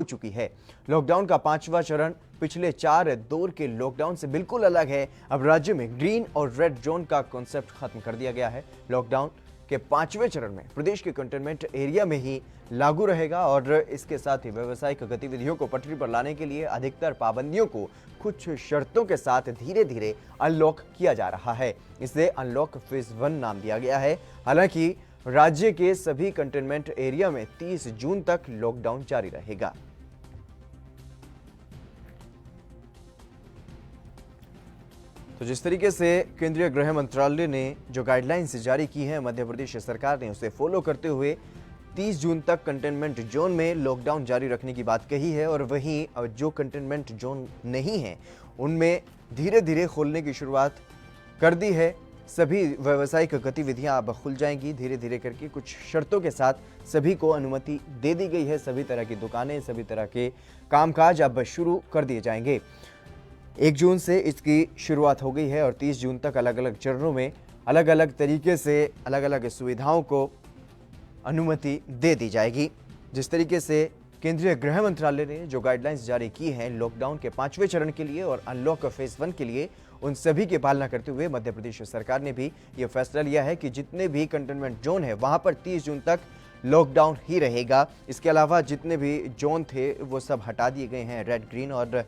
चुकी है। लॉकडाउन का 5वां चरण पिछले 4 दौर के लॉकडाउन से बिल्कुल अलग है। अब राज्य में ग्रीन और रेड जोन का कॉन्सेप्ट खत्म कर दिया गया है। लॉकडाउन के 5वें चरण में प्रदेश के कंटेनमेंट एरिया में ही लागू रहेगा और इसके साथ ही व्यावसायिक गतिविधियों को पटरी पर लाने के लिए अधिकतर पाबंदियों को कुछ शर्तों के साथ धीरे धीरे अनलॉक किया जा रहा है। इसे अनलॉक फेज 1 नाम दिया गया है। हालांकि राज्य के सभी कंटेनमेंट एरिया में 30 जून तक लॉकडाउन जारी रहेगा। तो जिस तरीके से केंद्रीय गृह मंत्रालय ने जो गाइडलाइंस जारी की है मध्य प्रदेश सरकार ने उसे फॉलो करते हुए 30 जून तक कंटेनमेंट जोन में लॉकडाउन जारी रखने की बात कही है और वहीं जो कंटेनमेंट जोन नहीं है उनमें धीरे धीरे खोलने की शुरुआत कर दी है। सभी व्यावसायिक गतिविधियां अब खुल जाएंगी धीरे धीरे करके। कुछ शर्तों के साथ सभी को अनुमति दे दी गई है। सभी तरह की दुकानें, सभी तरह के कामकाज अब शुरू कर दिए जाएंगे। 1 जून से इसकी शुरुआत हो गई है और 30 जून तक अलग अलग चरणों में अलग अलग तरीके से अलग अलग सुविधाओं को अनुमति दे दी जाएगी। जिस तरीके से केंद्रीय गृह मंत्रालय ने जो गाइडलाइंस जारी की हैं लॉकडाउन के 5वें चरण के लिए और अनलॉक फेज 1 के लिए, उन सभी की पालना करते हुए मध्य प्रदेश सरकार ने भी ये फैसला लिया है कि जितने भी कंटेनमेंट जोन है वहां पर 30 जून तक लॉकडाउन ही रहेगा। इसके अलावा जितने भी जोन थे वो सब हटा दिए गए हैं। रेड, ग्रीन और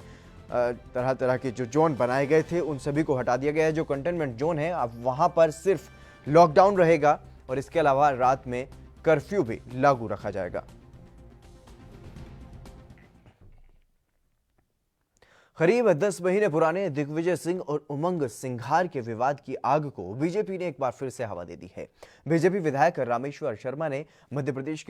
तरह तरह के जो जोन बनाए गए थे उन सभी को हटा दिया गया है। जो कंटेनमेंट जोन है अब वहां पर सिर्फ लॉकडाउन रहेगा और इसके अलावा रात में कर्फ्यू भी लागू रखा जाएगा। करीब 10 महीने पुराने दिग्विजय सिंह और उमंग सिंघार के विवाद की आग को बीजेपी ने एक बार फिर से हवा दे दी है। बीजेपी विधायक रामेश्वर शर्मा ने मध्य प्रदेश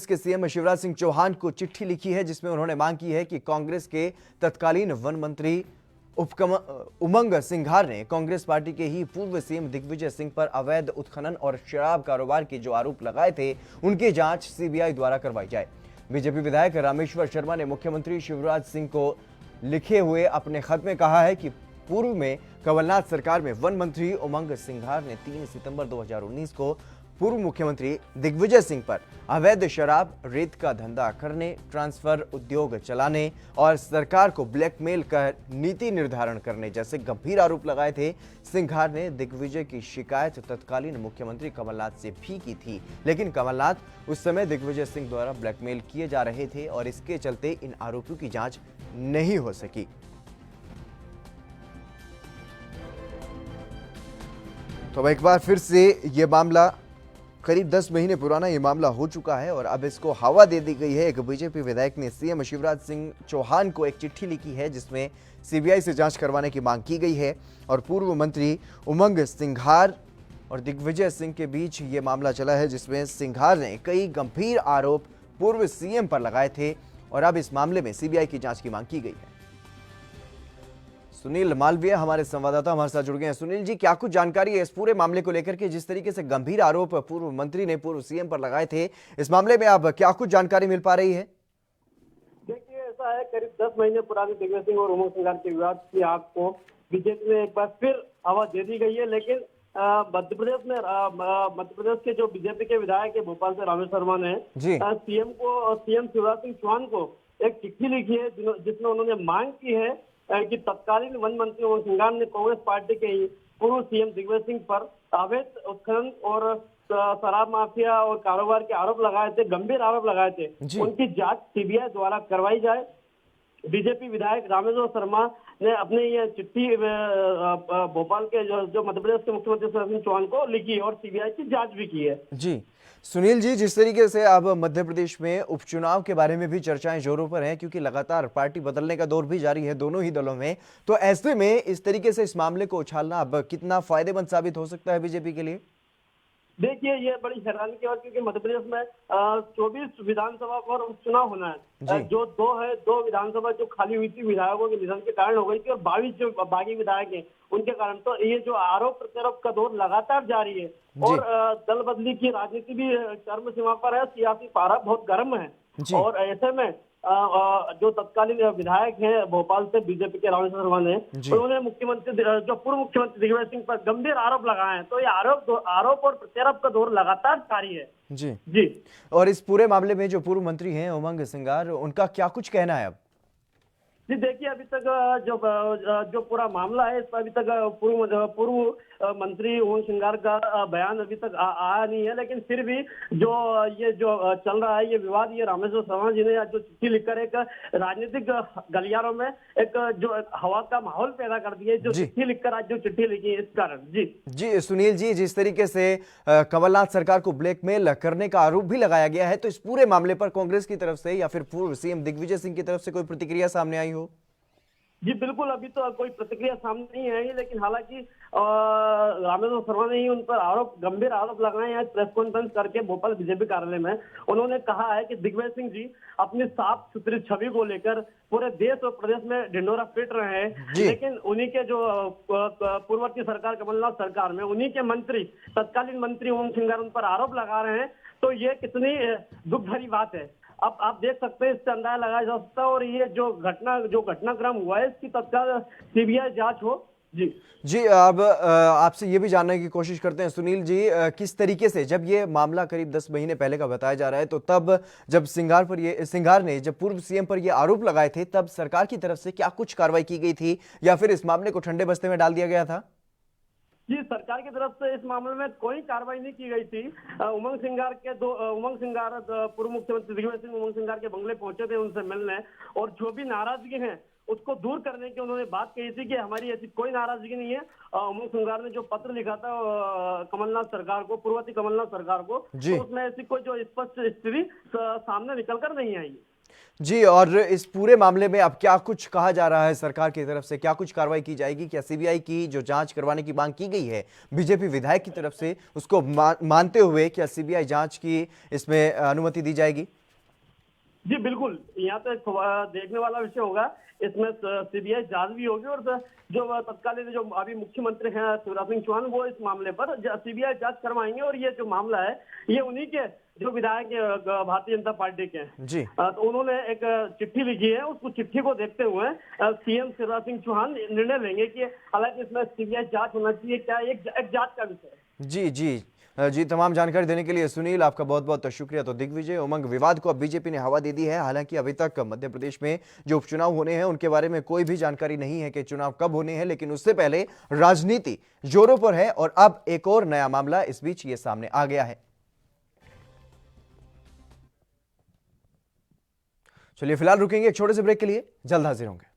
के सीएम शिवराज सिंह चौहान को चिट्ठी लिखी है जिसमें उन्होंने मांग की है कि कांग्रेस के तत्कालीन वन मंत्री उमंग सिंघार ने कांग्रेस पार्टी के ही पूर्व सीएम दिग्विजय सिंह पर अवैध उत्खनन और शराब कारोबार के जो आरोप लगाए थे उनकी जांच सीबीआई द्वारा करवाई जाए। बीजेपी विधायक रामेश्वर शर्मा ने मुख्यमंत्री शिवराज सिंह को लिखे हुए अपने खत में कहा है कि पूर्व में कमलनाथ सरकार में वन मंत्री उमंग सिंघार ने 3 सितंबर 2019 को पूर्व मुख्यमंत्री दिग्विजय सिंह पर अवैध शराब, रेत का धंधा करने, ट्रांसफर उद्योग चलाने और सरकार को ब्लैकमेल कर नीति निर्धारण करने जैसे गंभीर आरोप लगाए थे। सिंघार ने दिग्विजय की शिकायत तत्कालीन मुख्यमंत्री कमलनाथ से भी की थी, लेकिन कमलनाथ उस समय दिग्विजय सिंह द्वारा ब्लैकमेल किए जा रहे थे और इसके चलते इन आरोपों की जांच नहीं हो सकी। तो अब एक बार फिर से ये मामला करीब 10 महीने पुराना ये मामला हो चुका है और अब इसको हवा दे दी गई है। एक बीजेपी विधायक ने सीएम शिवराज सिंह चौहान को एक चिट्ठी लिखी है जिसमें सीबीआई से जांच करवाने की मांग की गई है और पूर्व मंत्री उमंग सिंघार और दिग्विजय सिंह के बीच ये मामला चला है जिसमें सिंघार ने कई गंभीर आरोप पूर्व सीएम पर लगाए थे और अब इस मामले में सीबीआई की जांच की मांग की गई है। सुनील मालवीय हमारे संवाददाता हमारे साथ जुड़ गए हैं। सुनील जी, क्या कुछ जानकारी है इस पूरे मामले को लेकर के, जिस तरीके से गंभीर आरोप पूर्व मंत्री ने पूर्व सीएम पर लगाए थे, इस मामले में अब क्या कुछ जानकारी मिल पा रही है? देखिए, ऐसा है, करीब 10 महीने पुराने दिग्विजय सिंह और उमंग सिंघार के विवाद की आग को बीजेपी में एक बार फिर हवा दे दी गई है। लेकिन मध्य प्रदेश के जो बीजेपी के विधायक है भोपाल से रामेश्वर शर्मा ने सीएम शिवराज सिंह चौहान को एक चिट्ठी लिखी है जिसमें उन्होंने मांग की है कि तत्कालीन वन मंत्री उमंग सिंघार ने कांग्रेस पार्टी के पूर्व सीएम दिग्विजय सिंह पर अवैध उत्खनन और शराब माफिया और कारोबार के आरोप लगाए थे, गंभीर आरोप लगाए थे, उनकी जांच सीबीआई द्वारा करवाई जाए। बीजेपी विधायक रामेश्वर शर्मा ने अपने ये चिट्ठी भोपाल के जो मध्य प्रदेश के मुख्यमंत्री शिवराज सिंह चौहान को लिखी और सीबीआई की जांच भी की है। जी सुनील जी, जिस तरीके से अब मध्य प्रदेश में उपचुनाव के बारे में भी चर्चाएं जोरों पर हैं क्योंकि लगातार पार्टी बदलने का दौर भी जारी है दोनों ही दलों में, तो ऐसे में इस तरीके से इस मामले को उछालना अब कितना फायदेमंद साबित हो सकता है बीजेपी के लिए? देखिए, ये बड़ी हैरानी की बात क्योंकि मध्य प्रदेश में 24 विधानसभा पर उपचुनाव होना है। जो दो विधानसभा जो खाली हुई थी विधायकों के निधन के कारण हो गई थी और 22 जो बागी विधायक हैं उनके कारण। तो ये जो आरोप प्रत्यारोप का दौर लगातार जारी है और दल बदली की राजनीति भी चरम सीमा पर है, सियासी पारा बहुत गर्म है। और ऐसे में जो तत्कालीन विधायक हैं भोपाल से बीजेपी के रामेश्वर शर्मा ने, उन्होंने मुख्यमंत्री जो पूर्व मुख्यमंत्री दिग्विजय सिंह पर गंभीर आरोप लगाए हैं। तो ये आरोप और प्रत्यारोप का दौर लगातार जारी है जी। जी और इस पूरे मामले में जो पूर्व मंत्री हैं उमंग सिंगार, उनका क्या कुछ कहना है अब? जी देखिए, अभी तक जो पूरा मामला है, इस पर अभी तक पूर्व मंत्री ओम श्रृंगार का बयान अभी तक आया नहीं है। लेकिन फिर भी जो ये जो चल रहा है ये विवाद, ये रामेश्वर शर्मा जी ने जो चिट्ठी लिखकर एक राजनीतिक गलियारों में एक जो हवा का माहौल पैदा कर दिया है, जो जी। चिट्ठी लिखकर आज जो चिट्ठी लिखी है, इस कारण। जी जी सुनील जी, जिस तरीके से कमलनाथ सरकार को ब्लैकमेल करने का आरोप भी लगाया गया है, तो इस पूरे मामले पर कांग्रेस की तरफ से या फिर पूर्व सीएम दिग्विजय सिंह की तरफ से कोई प्रतिक्रिया सामने आई हो? जी बिल्कुल, अभी तो कोई प्रतिक्रिया सामने नहीं आई, लेकिन हालांकि रामेश्वर शर्मा ने ही उन पर गंभीर आरोप लगाए हैं। प्रेस कॉन्फ्रेंस करके भोपाल बीजेपी कार्यालय में उन्होंने कहा है कि दिग्विजय सिंह जी अपनी साफ सुथरी छवि को लेकर पूरे देश और प्रदेश में ढिंडोरा पीट रहे हैं। जी। लेकिन उन्हीं के जो पूर्ववर्ती सरकार, कमलनाथ सरकार में उन्हीं के मंत्री, तत्कालीन मंत्री ओम सिंगार उन पर आरोप लगा रहे हैं, तो ये कितनी दुख भरी बात है। अब आप देख सकते हैं, इससे अंदाजा लगाया जा सकता है। और ये जो घटनाक्रम हुआ है, इसकी तत्काल सीबीआई जांच हो। जी जी, अब आपसे ये भी जानने की कोशिश करते हैं सुनील जी, किस तरीके से, जब ये मामला करीब 10 महीने पहले का बताया जा रहा है, तो तब जब सिंगार ने जब पूर्व सीएम पर ये आरोप लगाए थे, तब सरकार की तरफ से क्या कुछ कार्रवाई की गई थी या फिर इस मामले को ठंडे बस्ते में डाल दिया गया था? जी, सरकार की तरफ से इस मामले में कोई कार्रवाई नहीं की गई थी। उमंग सिंगार पूर्व मुख्यमंत्री दिग्विजय सिंह उमंग सिंगार के बंगले पहुंचे थे उनसे मिलने, और जो भी नाराजगी है उसको दूर करने की उन्होंने बात कही थी कि हमारी ऐसी कोई नाराजगी नहीं है। उमंग सिंगार ने जो पत्र लिखा था कमलनाथ सरकार को, पूर्ववर्ती कमलनाथ सरकार को, तो उसमें ऐसी कोई जो स्पष्ट स्थिति सामने निकल कर नहीं आई। जी, और इस पूरे मामले में अब क्या कुछ कहा जा रहा है सरकार की तरफ से? क्या कुछ कार्रवाई की जाएगी? क्या सीबीआई की जो जांच करवाने की मांग की गई है बीजेपी विधायक की तरफ से, उसको मानते हुए क्या सीबीआई जांच की इसमें अनुमति दी जाएगी? जी बिल्कुल, यहाँ पे देखने वाला विषय होगा। इसमें सीबीआई जांच भी होगी, और जो तत्कालीन जो अभी मुख्यमंत्री हैं शिवराज सिंह चौहान, वो इस मामले पर सीबीआई जांच करवाएंगे। और ये जो मामला है, ये उन्हीं के जो विधायक भारतीय जनता पार्टी के हैं। जी। तो उन्होंने एक चिट्ठी लिखी है, उसको चिट्ठी को देखते हुए सीएम शिवराज सिंह चौहान निर्णय लेंगे कि हालांकि इसमें सीबीआई जांच होना चाहिए, क्या एक जांच का विषय है। जी जी जी, तमाम जानकारी देने के लिए सुनील, आपका बहुत बहुत शुक्रिया। तो दिग्विजय उमंग विवाद को अब बीजेपी ने हवा दे दी है। हालांकि अभी तक मध्य प्रदेश में जो उपचुनाव होने हैं उनके बारे में कोई भी जानकारी नहीं है कि चुनाव कब होने हैं, लेकिन उससे पहले राजनीति जोरों पर है और अब एक और नया मामला इस बीच ये सामने आ गया है। चलिए फिलहाल रुकेंगे एक छोटे से ब्रेक के लिए, जल्द हाजिर होंगे।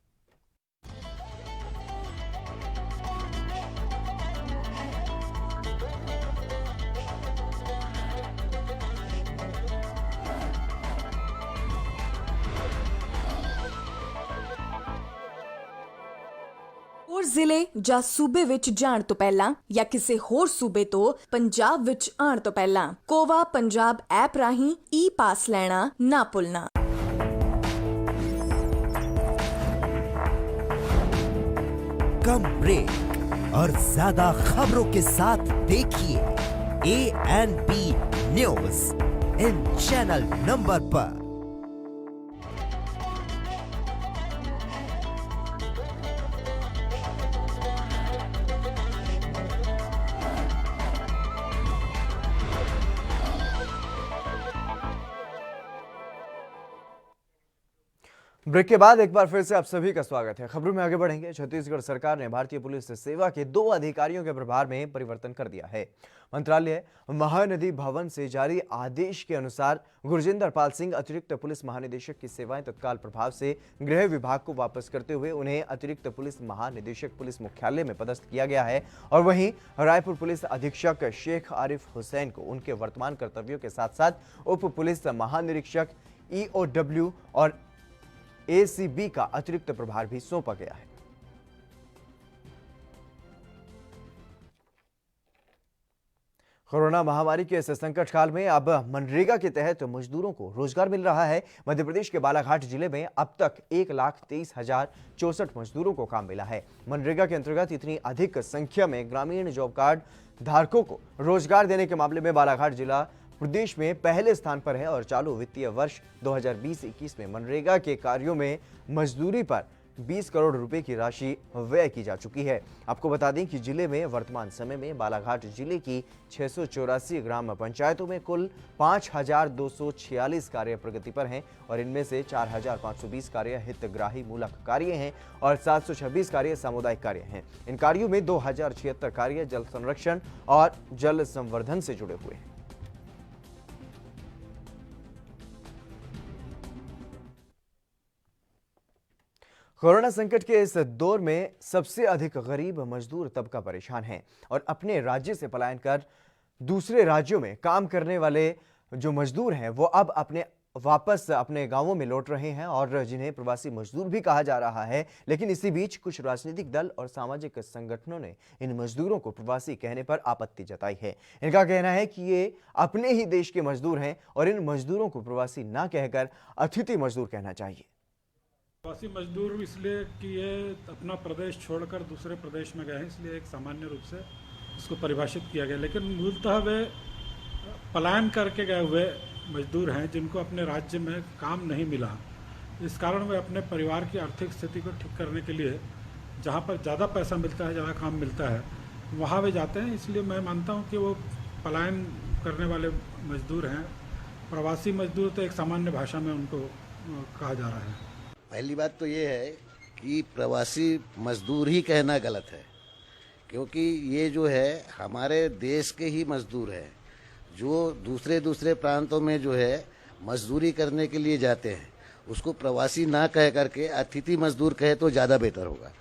ਹੋਰ ਜ਼ਿਲ੍ਹੇ ਜਾਂ ਸੂਬੇ ਵਿੱਚ ਜਾਣ ਤੋਂ ਪਹਿਲਾਂ ਜਾਂ ਕਿਸੇ ਹੋਰ ਸੂਬੇ ਤੋਂ ਪੰਜਾਬ ਵਿੱਚ ਆਉਣ ਤੋਂ ਪਹਿਲਾਂ ਕੋਵਾ ਪੰਜਾਬ ਐਪ ਰਾਹੀਂ ਈ-ਪਾਸ ਲੈਣਾ ਨਾ ਭੁੱਲਣਾ। कम ब्रेक और ज्यादा खबरों के साथ देखिए ANP news in channel number पर। ब्रेक के बाद एक बार फिर से आप सभी का स्वागत है। खबरों में आगे बढ़ेंगे। छत्तीसगढ़ सरकार ने भारतीय पुलिस सेवा के 2 अधिकारियों के प्रभार में परिवर्तन कर दिया है। मंत्रालय महानदी भवन से जारी आदेश के अनुसार गुरजिंदर पाल सिंह अतिरिक्त पुलिस महानिदेशक की सेवाएं तत्काल प्रभाव से गृह विभाग को वापस करते हुए उन्हें अतिरिक्त पुलिस महानिदेशक पुलिस मुख्यालय में पदस्थ किया गया है। और वहीं रायपुर पुलिस अधीक्षक शेख आरिफ हुसैन को उनके वर्तमान कर्तव्यों के साथ साथ उप पुलिस महानिरीक्षक EOW और ACB का अतिरिक्त प्रभार भी सौंपा गया है। कोरोना महामारी के इस संकट काल में अब मनरेगा के तहत मजदूरों को रोजगार मिल रहा है। मध्य प्रदेश के बालाघाट जिले में अब तक 1,23,064 मजदूरों को काम मिला है। मनरेगा के अंतर्गत इतनी अधिक संख्या में ग्रामीण जॉब कार्ड धारकों को रोजगार देने के मामले में बालाघाट जिला प्रदेश में पहले स्थान पर है और चालू वित्तीय वर्ष 2020-21 में मनरेगा के कार्यों में मजदूरी पर 20 करोड़ रुपए की राशि व्यय की जा चुकी है। आपको बता दें कि जिले में वर्तमान समय में बालाघाट जिले की 684 ग्राम पंचायतों में कुल 5,246 कार्य प्रगति पर हैं और इनमें से 4,520 कार्य हितग्राही मूलक कार्य हैं और 726 कार्य सामुदायिक कार्य हैं। इन कार्यों में 2,076 कार्य जल संरक्षण और जल संवर्धन से जुड़े हुए हैं। कोरोना संकट के इस दौर में सबसे अधिक गरीब मजदूर तबका परेशान है और अपने राज्य से पलायन कर दूसरे राज्यों में काम करने वाले जो मजदूर हैं वो अब वापस अपने गांवों में लौट रहे हैं और जिन्हें प्रवासी मजदूर भी कहा जा रहा है। लेकिन इसी बीच कुछ राजनीतिक दल और सामाजिक संगठनों ने इन मजदूरों को प्रवासी कहने पर आपत्ति जताई है। इनका कहना है कि ये अपने ही देश के मजदूर हैं और इन मजदूरों को प्रवासी ना कहकर अतिथि मजदूर कहना चाहिए। प्रवासी मजदूर इसलिए कि ये अपना प्रदेश छोड़कर दूसरे प्रदेश में गए हैं, इसलिए एक सामान्य रूप से इसको परिभाषित किया गया। लेकिन मूलतः वे पलायन करके गए हुए मजदूर हैं जिनको अपने राज्य में काम नहीं मिला। इस कारण वे अपने परिवार की आर्थिक स्थिति को ठीक करने के लिए जहाँ पर ज़्यादा पैसा मिलता है, ज़्यादा काम मिलता है, वहाँ वे जाते हैं। इसलिए मैं मानता हूँ कि वो पलायन करने वाले मजदूर हैं। प्रवासी मजदूर तो एक सामान्य भाषा में उनको कहा जा रहा है। पहली बात तो ये है कि प्रवासी मजदूर ही कहना गलत है, क्योंकि ये जो है हमारे देश के ही मजदूर हैं जो दूसरे प्रांतों में जो है मजदूरी करने के लिए जाते हैं। उसको प्रवासी ना कह करके अतिथि मजदूर कहे तो ज़्यादा बेहतर होगा,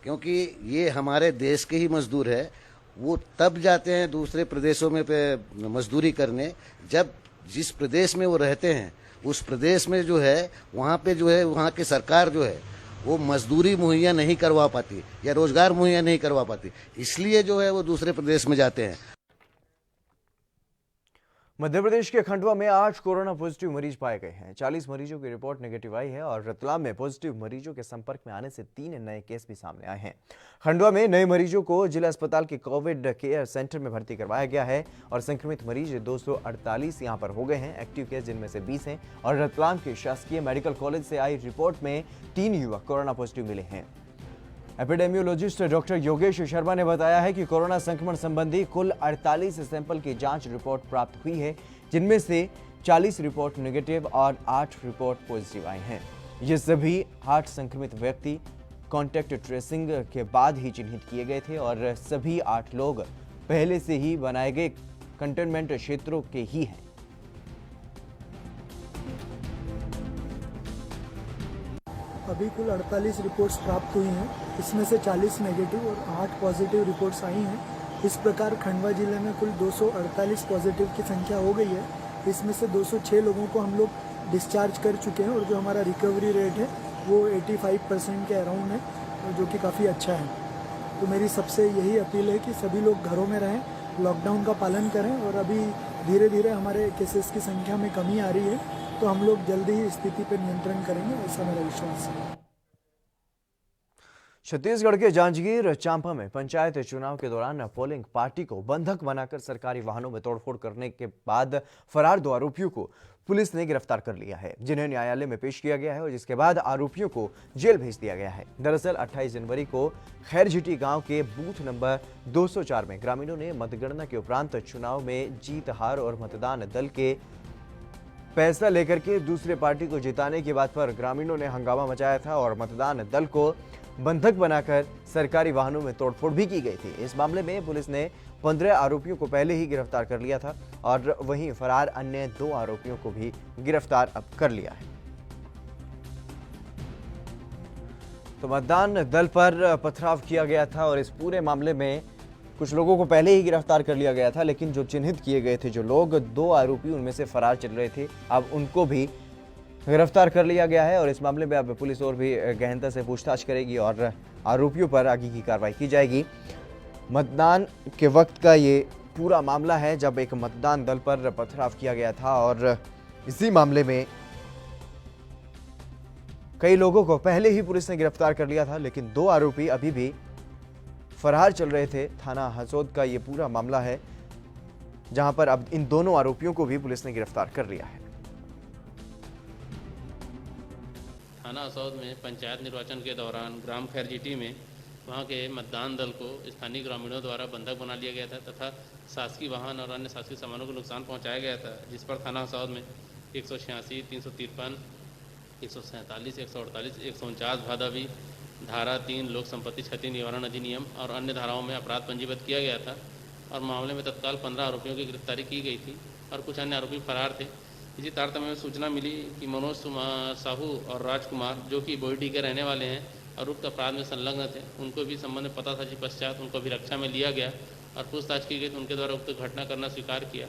क्योंकि ये हमारे देश के ही मजदूर है। वो तब जाते हैं दूसरे प्रदेशों में मजदूरी करने जब जिस प्रदेश में वो रहते हैं उस प्रदेश में जो है वहाँ पे जो है वहाँ की सरकार जो है वो मजदूरी मुहैया नहीं करवा पाती या रोजगार मुहैया नहीं करवा पाती, इसलिए जो है वो दूसरे प्रदेश में जाते हैं। मध्य प्रदेश के खंडवा में 8 कोरोना पॉजिटिव मरीज पाए गए हैं। 40 मरीजों की रिपोर्ट नेगेटिव आई है और रतलाम में पॉजिटिव मरीजों के संपर्क में आने से 3 नए केस भी सामने आए हैं। खंडवा में नए मरीजों को जिला अस्पताल के कोविड केयर सेंटर में भर्ती करवाया गया है और संक्रमित मरीज 248 यहां पर हो गए हैं। एक्टिव केस जिनमें से 20 हैं और रतलाम के शासकीय मेडिकल कॉलेज से आई रिपोर्ट में 3 युवक कोरोना पॉजिटिव मिले हैं। एपिडेमियोलॉजिस्ट डॉक्टर योगेश शर्मा ने बताया है कि कोरोना संक्रमण संबंधी कुल 48 सैंपल की जांच रिपोर्ट प्राप्त हुई है, जिनमें से 40 रिपोर्ट नेगेटिव और 8 रिपोर्ट पॉजिटिव आई हैं। ये सभी 8 संक्रमित व्यक्ति कॉन्टैक्ट ट्रेसिंग के बाद ही चिन्हित किए गए थे और सभी 8 लोग पहले से ही बनाए गए कंटेनमेंट क्षेत्रों के ही हैं। अभी कुल 48 रिपोर्ट्स प्राप्त हुई हैं, इसमें से 40 नेगेटिव और 8 पॉजिटिव रिपोर्ट्स आई हैं। इस प्रकार खंडवा जिले में कुल 248 पॉजिटिव की संख्या हो गई है। इसमें से 206 लोगों को हम लोग डिस्चार्ज कर चुके हैं और जो हमारा रिकवरी रेट है वो 85% के अराउंड है, जो कि काफ़ी अच्छा है। तो मेरी सबसे यही अपील है कि सभी लोग घरों में रहें, लॉकडाउन का पालन करें और अभी धीरे धीरे हमारे केसेस की संख्या में कमी आ रही है, तो हम लोग जल्दी ही स्थिति पर नियंत्रण करेंगे, ऐसा मेरा विश्वास है। छत्तीसगढ़ के जांजगीर चांपा में पंचायत चुनाव के दौरान पोलिंग पार्टी को बंधक बनाकर सरकारी वाहनों में तोड़फोड़ करने के बाद फरार 2 आरोपियों को पुलिस ने गिरफ्तार कर लिया है, जिन्हें न्यायालय में पेश किया गया है और जिसके बाद आरोपियों को जेल भेज दिया गया है। दरअसल 28 जनवरी को खैरझिटी गांव के बूथ नंबर 204 में ग्रामीणों ने मतगणना के उपरांत चुनाव में जीत हार और मतदान दल के पैसा लेकर के दूसरे पार्टी को जिताने की बात पर ग्रामीणों ने हंगामा मचाया था और मतदान दल को बंधक बनाकर सरकारी वाहनों में तोड़फोड़ भी की गई थी। इस मामले में पुलिस ने 15 आरोपियों को पहले ही गिरफ्तार कर लिया था और वहीं फरार अन्य 2 आरोपियों को भी गिरफ्तार अब कर लिया है। तो मतदान दल पर पथराव किया गया था और इस पूरे मामले में कुछ लोगों को पहले ही गिरफ्तार कर लिया गया था, लेकिन जो चिन्हित किए गए थे जो लोग 2 आरोपी उनमें से फरार चल रहे थे, अब उनको भी गिरफ्तार कर लिया गया है और इस मामले में अब पुलिस और भी गहनता से पूछताछ करेगी और आरोपियों पर आगे की कार्रवाई की जाएगी। मतदान के वक्त का ये पूरा मामला है जब एक मतदान दल पर पथराव किया गया था और इसी मामले में कई लोगों को पहले ही पुलिस ने गिरफ्तार कर लिया था, लेकिन 2 आरोपी अभी भी फरार चल रहे थे। थाना हसोद का ये पूरा मामला है जहां पर अब इन दोनों आरोपियों को भी पुलिस ने गिरफ्तार कर लिया है। थाना असौद में पंचायत निर्वाचन के दौरान ग्राम खैरजीटी में वहां के मतदान दल को स्थानीय ग्रामीणों द्वारा बंधक बना लिया गया था तथा शासकीय वाहन और अन्य शासकीय सामानों को नुकसान पहुंचाया गया था, जिस पर थाना असौद में 186, 353, 147, 148, 149 भादवी, धारा 3 लोक संपत्ति क्षति निवारण अधिनियम और अन्य धाराओं में अपराध पंजीबद्ध किया गया था और मामले में तत्काल 15 आरोपियों की गिरफ्तारी की गई थी और कुछ अन्य आरोपी फरार थे। इसी तारतम्य में सूचना मिली कि मनोज साहू और राजकुमार, जो कि बोईडी के रहने वाले हैं और उक्त अपराध में संलग्न थे, उनको भी संबंध में पता था, जिस पश्चात उनको अभिरक्षा में लिया गया और पूछताछ की गई तो उनके द्वारा उक्त घटना करना स्वीकार किया।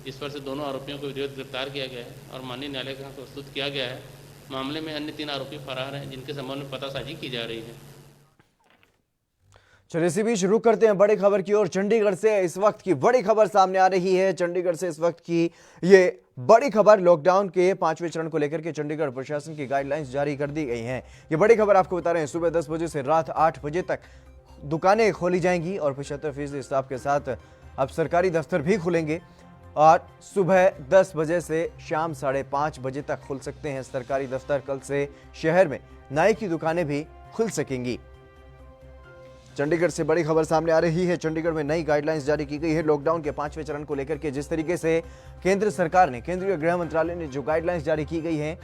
इस पर से दोनों आरोपियों को विधिवत गिरफ्तार किया गया है और माननीय न्यायालय के साथ प्रस्तुत किया गया है। मामले में अन्य 3 आरोपी फरार हैं, जिनके संबंध में पतासाजी की जा रही है। चलिए इसी बीच रुक करते हैं बड़ी खबर की ओर। चंडीगढ़ से इस वक्त की बड़ी खबर सामने आ रही है। चंडीगढ़ से इस वक्त की ये बड़ी खबर, लॉकडाउन के 5वें चरण को लेकर के चंडीगढ़ प्रशासन की गाइडलाइंस जारी कर दी गई हैं। ये बड़ी खबर आपको बता रहे हैं, सुबह 10 बजे से रात 8 बजे तक दुकानें खोली जाएंगी और 75% स्टाफ के साथ अब सरकारी दफ्तर भी खुलेंगे और सुबह 10 बजे से शाम 5:30 बजे तक खुल सकते हैं सरकारी दफ्तर। कल से शहर में नाई की दुकानें भी खुल सकेंगी। चंडीगढ़ से बड़ी खबर सामने आ रही है। चंडीगढ़ में नई गाइडलाइंस जारी की गई है लॉकडाउन के 5वें चरण को लेकर के। जिस तरीके से केंद्र सरकार ने, केंद्रीय गृह मंत्रालय ने जो गाइडलाइंस जारी की गई हैं,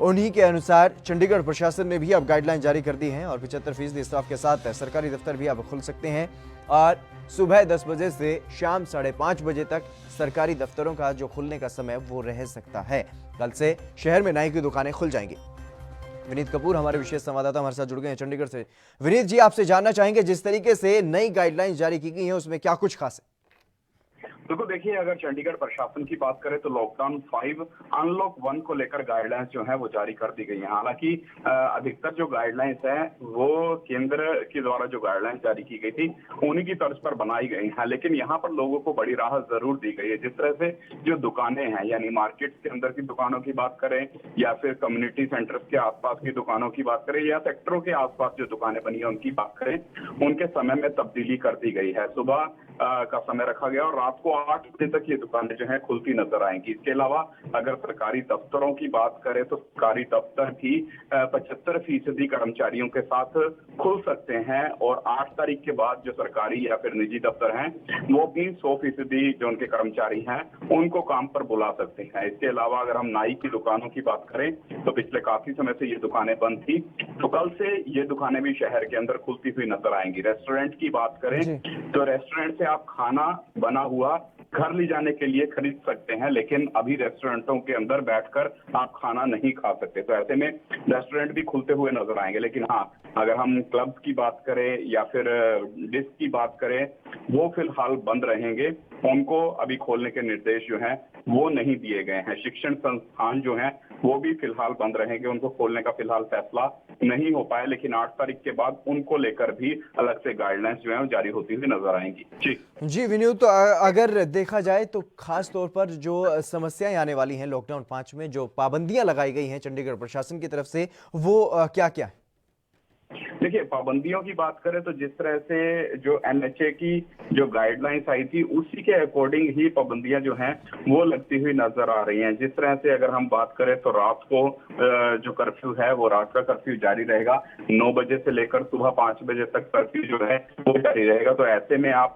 उन्हीं के अनुसार चंडीगढ़ प्रशासन ने भी अब गाइडलाइंस जारी कर दी हैं और 75% स्टाफ के साथ सरकारी दफ्तर भी अब खुल सकते हैं और सुबह 10 बजे से शाम 5:30 बजे तक सरकारी दफ्तरों का जो खुलने का समय वो रह सकता है। कल से शहर में नाई की दुकानें खुल जाएंगी। विनीत कपूर हमारे विशेष संवाददाता हमारे साथ जुड़ गए हैं चंडीगढ़ से। विनीत जी, आपसे जानना चाहेंगे, जिस तरीके से नई गाइडलाइंस जारी की गई हैं उसमें क्या कुछ खास है? देखो देखिए, अगर चंडीगढ़ प्रशासन की बात करें तो लॉकडाउन 5 अनलॉक 1 को लेकर गाइडलाइंस जो है वो जारी कर दी गई है। हालांकि अधिकतर जो गाइडलाइंस है वो केंद्र के द्वारा जो गाइडलाइंस जारी की गई थी उन्हीं की तर्ज पर बनाई गई है, लेकिन यहाँ पर लोगों को बड़ी राहत जरूर दी गई है। जिस तरह से जो दुकानें हैं, यानी मार्केट के अंदर की दुकानों की बात करें या फिर कम्युनिटी सेंटर्स के आसपास की दुकानों की बात करें या सेक्टरों के आसपास जो दुकानें बनी है उनकी बात करें, उनके समय में तब्दीली कर दी गई है। सुबह का समय रखा गया और रात को 8 बजे तक ये दुकानें जो है खुलती नजर आएंगी। इसके अलावा अगर सरकारी दफ्तरों की बात करें तो सरकारी दफ्तर भी 75% कर्मचारियों के साथ खुल सकते हैं और 8 तारीख के बाद जो सरकारी या फिर निजी दफ्तर हैं वो भी 100% जो उनके कर्मचारी हैं उनको काम पर बुला सकते हैं। इसके अलावा अगर हम नाई की दुकानों की बात करें तो पिछले काफी समय से ये दुकानें बंद थी, तो कल से ये दुकानें भी शहर के अंदर खुलती हुई नजर आएंगी। रेस्टोरेंट की बात करें तो रेस्टोरेंट से आप खाना बना हुआ घर ले जाने के लिए खरीद सकते हैं, लेकिन अभी रेस्टोरेंटों के अंदर बैठकर आप खाना नहीं खा सकते। तो ऐसे में रेस्टोरेंट भी खुलते हुए नजर आएंगे। लेकिन हाँ, अगर हम क्लब्स की बात करें या फिर डिस्क की बात करें, वो फिलहाल बंद रहेंगे। उनको अभी खोलने के निर्देश जो हैं वो नहीं दिए गए हैं। शिक्षण संस्थान जो हैं वो भी फिलहाल बंद रहेंगे, उनको खोलने का फिलहाल फैसला नहीं हो पाया, लेकिन 8 तारीख के बाद उनको लेकर भी अलग से गाइडलाइंस जो है जारी होती हुई नजर आएंगी। जी विनीत, तो अगर देखा जाए तो खास तौर पर जो समस्याएं आने वाली हैं लॉकडाउन 5 में, जो पाबंदियां लगाई गई हैं चंडीगढ़ प्रशासन की तरफ से, वो क्या क्या है? देखिए, पाबंदियों की बात करें तो जिस तरह से जो NHA की जो गाइडलाइंस आई थी उसी के अकॉर्डिंग ही पाबंदियां जो हैं वो लगती हुई नजर आ रही हैं। जिस तरह से अगर हम बात करें तो रात को जो कर्फ्यू है वो रात का कर्फ्यू जारी रहेगा। 9 बजे से लेकर सुबह 5 बजे तक कर्फ्यू जो है वो जारी रहेगा। तो ऐसे में आप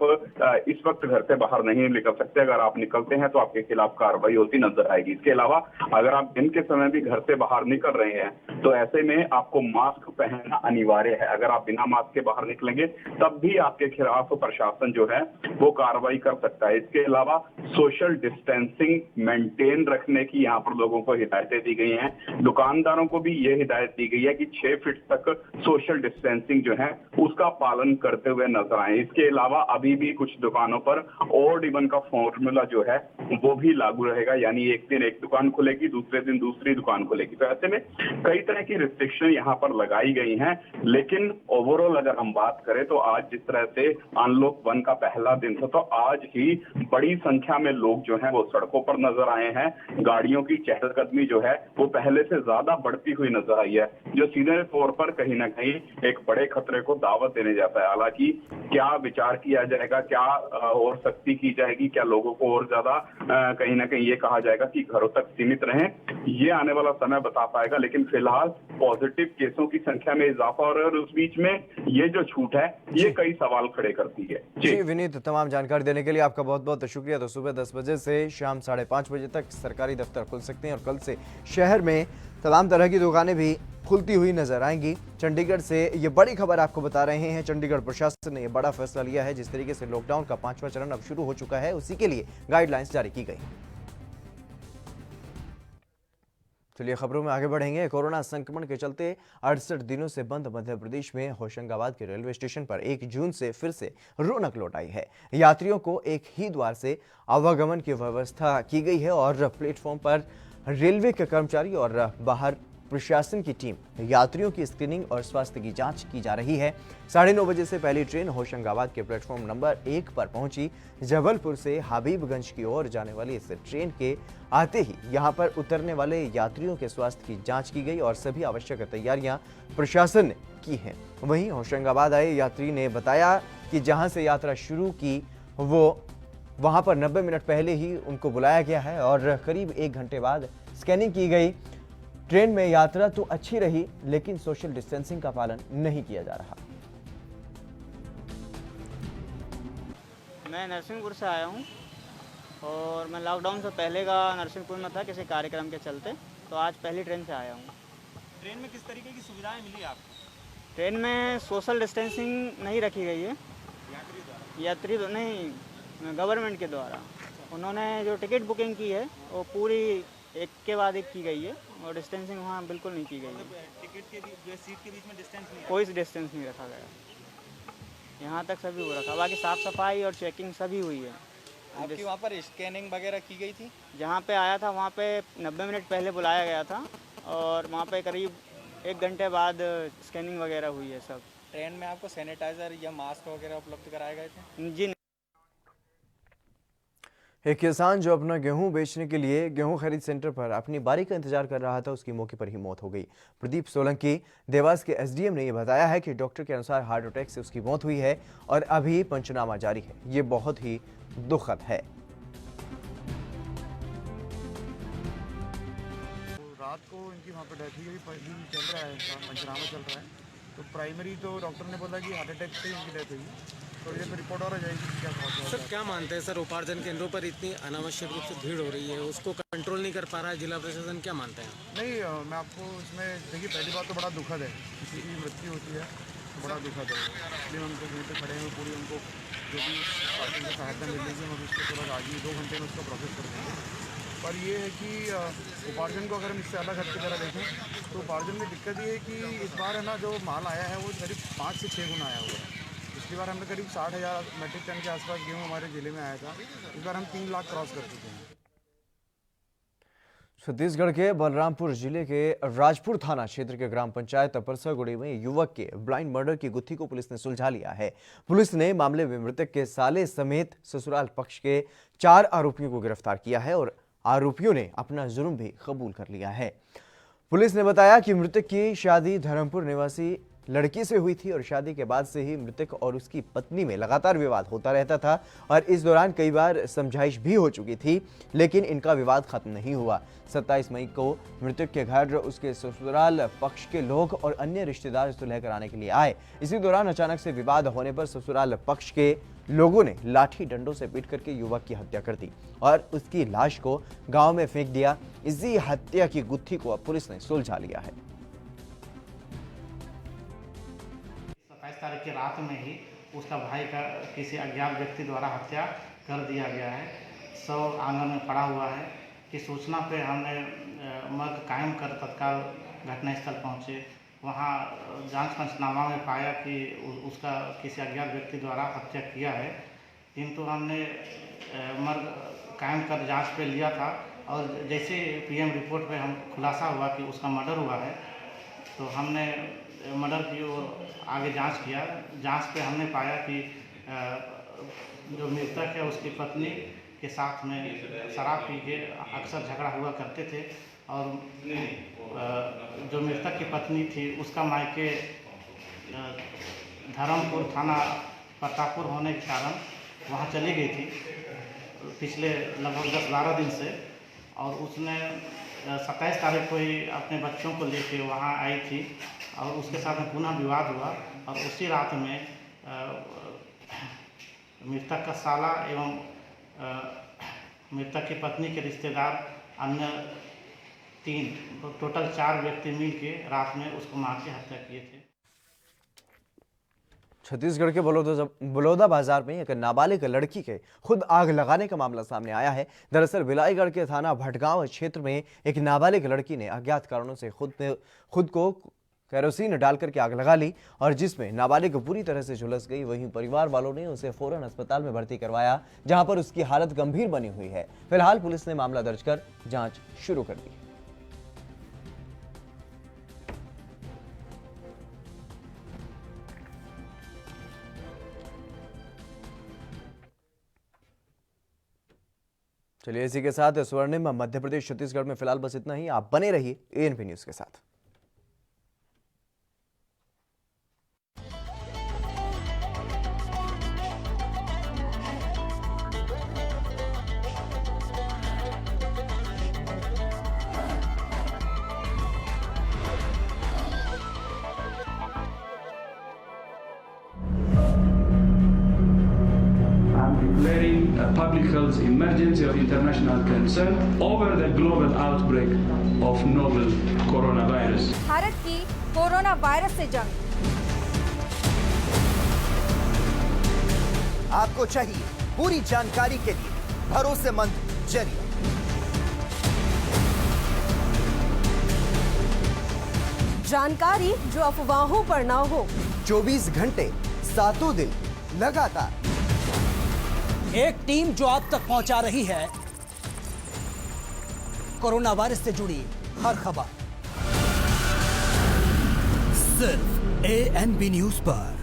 इस वक्त घर से बाहर नहीं निकल सकते। अगर आप निकलते हैं तो आपके खिलाफ कार्रवाई होती नजर आएगी। इसके अलावा अगर आप दिन के समय भी घर से बाहर निकल रहे हैं तो ऐसे में आपको मास्क पहनना अनिवार्य है। अगर आप बिना मास्क के बाहर निकलेंगे तब भी आपके खिलाफ प्रशासन जो है वो कार्रवाई कर सकता है। इसके अलावा सोशल डिस्टेंसिंग मेंटेन रखने की यहाँ पर लोगों को हिदायतें दी गई हैं। दुकानदारों को भी ये हिदायत दी गई है कि 6 फीट तक सोशल डिस्टेंसिंग जो है उसका पालन करते हुए नजर आए। इसके अलावा अभी भी कुछ दुकानों पर ऑड इवन का फॉर्मूला जो है वो भी लागू रहेगा, यानी एक दिन एक दुकान खुलेगी, दूसरे दिन दूसरी दुकान खुलेगी। तो ऐसे में कई तरह की रिस्ट्रिक्शन यहाँ पर लगाई गई हैं, लेकिन लेकिन ओवरऑल अगर हम बात करें तो आज जिस तरह से अनलॉक 1 का पहला दिन था, तो आज ही बड़ी संख्या में लोग जो हैं वो सड़कों पर नजर आए हैं। गाड़ियों की चहलकदमी जो है वो पहले से ज्यादा बढ़ती हुई नजर आई है, जो सीधे तौर पर कहीं ना कहीं एक बड़े खतरे को दावत देने जाता है। हालांकि क्या विचार किया जाएगा, क्या और सख्ती की जाएगी, क्या लोगों को और ज्यादा कहीं ना कहीं ये कहा जाएगा कि घरों तक सीमित रहें, ये आने वाला समय बता पाएगा। लेकिन फिलहाल पॉजिटिव केसों की संख्या में इजाफा और उस बीच में ये जो छूट है ये कई सवाल खड़े करती है। जी विनीत, तमाम जानकारी देने के लिए आपका बहुत बहुत शुक्रिया। तो सुबह 10 बजे से शाम 5:30 बजे तक सरकारी दफ्तर खुल सकते हैं और कल से शहर में तमाम तरह की दुकानें भी खुलती हुई नजर आएंगी। चंडीगढ़ से ये बड़ी खबर आपको बता रहे हैं। चंडीगढ़ प्रशासन ने ये बड़ा फैसला लिया है। जिस तरीके से लॉकडाउन का 5वां चरण अब शुरू हो चुका है, उसी के लिए गाइडलाइंस जारी की गई। चलिए खबरों में आगे बढ़ेंगे। कोरोना संक्रमण के चलते 68 दिनों से बंद मध्य प्रदेश में होशंगाबाद के रेलवे स्टेशन पर 1 जून से फिर से रौनक लौट आई है। यात्रियों को एक ही द्वार से आवागमन की व्यवस्था की गई है और प्लेटफॉर्म पर रेलवे के कर्मचारी और बाहर प्रशासन की टीम यात्रियों की स्क्रीनिंग और स्वास्थ्य की जांच की जा रही है। 9:30 बजे से पहली ट्रेन होशंगाबाद के प्लेटफॉर्म नंबर 1 पर पहुंची। जबलपुर से हबीबगंज की ओर जाने वाली इस ट्रेन के आते ही यहां पर उतरने वाले यात्रियों के स्वास्थ्य की जांच की गई और सभी आवश्यक तैयारियां प्रशासन ने की हैं। वहीं होशंगाबाद आए यात्री ने बताया कि जहां से यात्रा शुरू की वो वहां पर 90 मिनट पहले ही उनको बुलाया गया है और करीब 1 घंटे बाद स्कैनिंग की गई। ट्रेन में यात्रा तो अच्छी रही, लेकिन सोशल डिस्टेंसिंग का पालन नहीं किया जा रहा। मैं नरसिंहपुर से आया हूँ और मैं लॉकडाउन से पहले का नरसिंहपुर में था किसी कार्यक्रम के चलते, तो आज पहली ट्रेन से आया हूँ। ट्रेन में किस तरीके की सुविधाएं मिली आपको? ट्रेन में सोशल डिस्टेंसिंग नहीं रखी गई है। यात्री तो नहीं, गवर्नमेंट के द्वारा उन्होंने जो टिकट बुकिंग की है वो पूरी एक के बाद एक की गई है और डिस्टेंसिंग वहाँ बिल्कुल नहीं की गई है। टिकट के जो सीट के बीच में डिस्टेंस नहीं है? कोई डिस्टेंस नहीं रखा गया। यहाँ तक सभी हो रखा, बाकी साफ़ सफाई और चेकिंग सभी हुई है। आपकी वहाँ पर स्कैनिंग वगैरह की गई थी? जहाँ पे आया था वहाँ पे 90 मिनट पहले बुलाया गया था और वहाँ पे करीब 1 घंटे बाद स्कैनिंग वगैरह हुई है सब। ट्रेन में आपको सैनिटाइजर या मास्क वगैरह उपलब्ध कराए गए थे? जी। एक किसान जो अपना गेहूं बेचने के लिए गेहूं खरीद सेंटर पर अपनी बारी का इंतजार कर रहा था, उसकी मौके पर ही मौत हो गई। प्रदीप सोलंकी देवास के एसडीएम ने यह बताया है कि डॉक्टर के अनुसार हार्ट अटैक से उसकी मौत हुई है और अभी पंचनामा जारी है। ये बहुत ही दुखद है। रात को इनकी वहाँ पर डेथ हुई, चल रहा है, इनका पंचनामा चल रहा है। तो प्राइमरी तो डॉक्टर ने बोला कि हार्ट अटैक से इनकी डेथ हुई, तो ये रिपोर्ट और आ जाएगी क्या कहा। सर क्या मानते हैं सर, उपार्जन केंद्रों पर इतनी अनावश्यक रूप से भीड़ हो रही है, उसको कंट्रोल नहीं कर पा रहा है जिला प्रशासन, क्या मानते हैं? नहीं, मैं आपको इसमें देखिए, पहली बात तो बड़ा दुखद है, किसी की मृत्यु होती है तो बड़ा दुखद है। इसलिए हम तो यहीं पर खड़े हैं, पूरी उनको जो भी शासन से सहायता मिल रही है हम उसको थोड़ा आगे 2 घंटे में उसका प्रोसेस कर देंगे। पर ये है कि उपार्जन को अगर हम इससे अलग हद की तरह देखें तो उपार्जन में दिक्कत ये है कि इस बार है ना, जो माल आया है वो करीब 5 से 6 गुना आया हुआ है। पिछली बार हमने करीब 60,000 मेट्रिक टन के आसपास गेहूँ हमारे जिले में आया था, इस बार हम 3 लाख क्रॉस कर चुके हैं। छत्तीसगढ़ के बलरामपुर जिले के राजपुर थाना क्षेत्र के ग्राम पंचायत परसागुड़ी में युवक के ब्लाइंड मर्डर की गुत्थी को पुलिस ने सुलझा लिया है। पुलिस ने मामले में मृतक के साले समेत ससुराल पक्ष के 4 आरोपियों को गिरफ्तार किया है और आरोपियों ने अपना जुर्म भी कबूल कर लिया है। पुलिस ने बताया कि मृतक की शादी धर्मपुर निवासी लड़की से हुई थी और शादी के बाद से ही मृतक और उसकी पत्नी में लगातार विवाद होता रहता था और इस दौरान कई बार समझाइश भी हो चुकी थी, लेकिन इनका विवाद खत्म नहीं हुआ। 27 मई को मृतक के घर उसके ससुराल पक्ष के लोग और अन्य रिश्तेदार सुलह कराने के लिए आए। इसी दौरान अचानक से विवाद होने पर ससुराल पक्ष के लोगों ने लाठी डंडों से पीट करके युवक की हत्या कर दी और उसकी लाश को गांव में फेंक दिया। इसी हत्या की गुत्थी को अब पुलिस ने सुलझा लिया है। 27 तारीख की रात में ही उसका भाई का किसी अज्ञात व्यक्ति द्वारा हत्या कर दिया गया है। शव आंगन में पड़ा हुआ है कि सूचना पे हमने मर्ग कायम कर तत्काल घटनास्थल पहुंचे। वहां जांच पंचनामा में पाया कि उसका किसी अज्ञात व्यक्ति द्वारा हत्या किया है, किंतु हमने मर्ग कायम कर जांच पे लिया था और जैसे पीएम रिपोर्ट पे हम खुलासा हुआ कि उसका मर्डर हुआ है, तो हमने मर्डर की ओर आगे जांच किया। जांच पे हमने पाया कि जो मृतक है उसकी पत्नी के साथ में शराब पी के अक्सर झगड़ा हुआ करते थे और जो मृतक की पत्नी थी उसका मायके धर्मपुर थाना प्रतापपुर होने के कारण वहाँ चली गई थी पिछले लगभग 10-12 दिन से, और उसने 27 तारीख को ही अपने बच्चों को लेके वहाँ आई थी और उसके साथ में पुनः विवाद हुआ और उसी रात में मृतक का साला एवं मृतक की पत्नी के रिश्तेदार अन्य 3 टोटल 4 व्यक्ति मिल के रात में उसको मार के हत्या किए थे। छत्तीसगढ़ के बलौदा बाजार में एक नाबालिग लड़की के खुद आग लगाने का मामला सामने आया है। दरअसल बिलाईगढ़ के थाना भटगांव क्षेत्र में एक नाबालिग लड़की ने अज्ञात कारणों से खुद को केरोसिन डालकर के आग लगा ली और जिसमें नाबालिग पूरी तरह से झुलस गई। वहीं परिवार वालों ने उसे फौरन अस्पताल में भर्ती करवाया, जहां पर उसकी हालत गंभीर बनी हुई है। फिलहाल पुलिस ने मामला दर्ज कर जांच शुरू कर दी। चलिए इसी के साथ स्वर्णिम मध्य प्रदेश छत्तीसगढ़ में फिलहाल बस इतना ही। आप बने रहिए एएनपी न्यूज के साथ। declaring a public health emergency of international concern over the global outbreak of novel coronavirus. Bharat की कोरोना वायरस से जंग। आपको चाहिए पूरी जानकारी के लिए भरोसेमंद जरिया। जानकारी जो अफवाहों पर ना हो। 24 घंटे 7 दिन लगातार एक टीम जो आप तक पहुंचा रही है कोरोना वायरस से जुड़ी हर खबर। सिर्फ एएनबी न्यूज पर।